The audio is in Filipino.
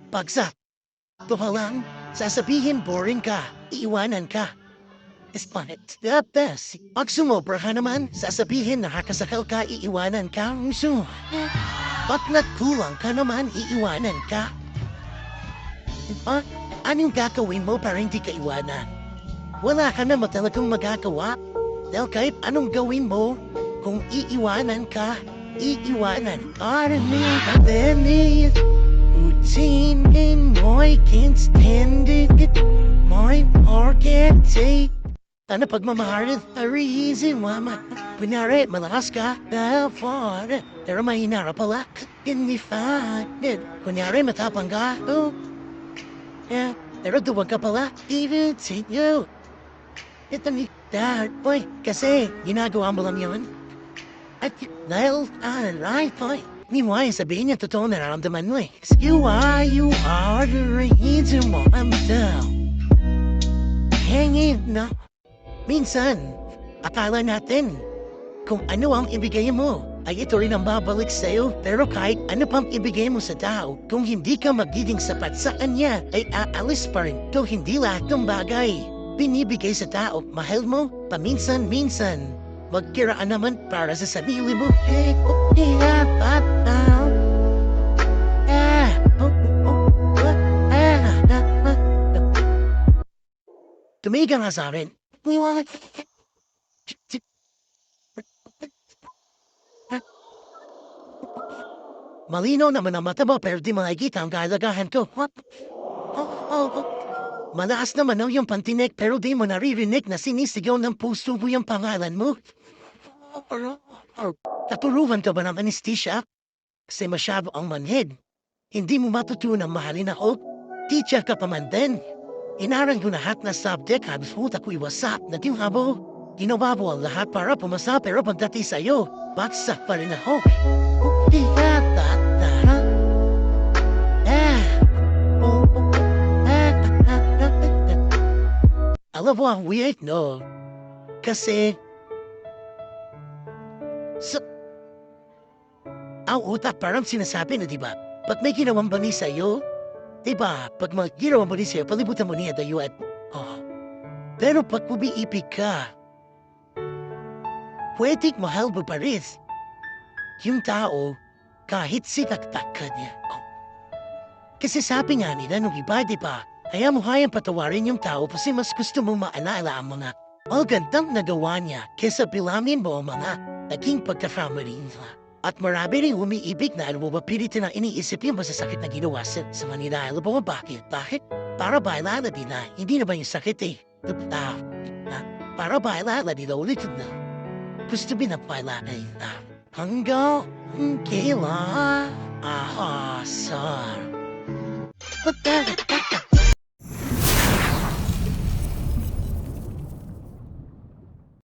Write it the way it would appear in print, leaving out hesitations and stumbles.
Pagsak, tuha lang, sasabihin boring ka, iiwanan ka. Ispanit, tapos, pag sumobra ka naman, sasabihin nakakasakal ka, iiwanan ka. So, pag nagkulang ka naman, iiwanan ka. Ah, anong gagawin mo para hindi ka iwanan? Wala ka naman talagang magagawa. Dahil kahit anong gawin mo, kung iiwanan ka, iiwanan. Army, Dennis, routine mo'y can't stand it. Mo'y can't take. Ano pagmamahal? Reason, mama. Kunyari, malakas ka, therefore, pero mahina ka pala. Hindi fine. Kunyari, matapang ka, oh, yeah, pero duwag ka pala. Even to you. Ito ni Dad, boy, kasi ginagawa mo lang yun. At dahil, right, boy. Meanwhile, sabihin niya totoo nararamdaman mo eh. You are the reason mo I'm down. Hanging na. Minsan, akala natin kung ano ang ibigay mo ay ito rin ang babalik sa'yo. Pero kahit ano pang ibigay mo sa tao, kung hindi ka magiging sapat sa kanya, ay aalis pa rin. Kung hindi lahat ng bagay binibigay sa tao, mahal mo, paminsan-minsan, magkiraan naman para sa sarili mo. Hey, Tumiga nga sa akin. Malinaw naman ang mata mo pero di makikita ang kahalagahan ko. What? Malakas naman ang iyong pantinik pero di mo naririnig na sinisigaw ng puso mo yung pangalan mo. Naturuan ka ba ng anesthesia? Kasi masyado ang manhid. Hindi mo matutunang mahalin ako. Teacher ka pa man din. Inaral ko lahat na subject habis puta ko iwasap na tinghabo. Ginawa mo ang lahat para pumasa pero pagdating sa'yo, bagsak pa rin ako. Alam mo ang weird, no? Kasi ang utak parang sinasabi na, di ba? Pag may ginawang bani sa'yo, di ba? Pag may ginawang bani sa'yo, palibutan mo niya tayo at, Pero pag umiibig ka, pwedeng mahal mo pa rin yung tao kahit sinaktak ka niya. Kasi sabi nga nila nung iba, di ba? Kaya mo hayang patawarin yung tao kasi mas gusto mong maalala ang mga gandang nagawa niya kesa bilamin mo ang mga naging pagkakamali niya. At marami rin umiibig na alam mo ba pilitin ang iniisip yung masasakit na ginawa sa manila. Alam mo ba bakit? Bakit? Para bailala din na hindi na ba yung sakit eh. Para bailala din na ulit na. Gusto binabailala eh. Hanggang kailan ahasar.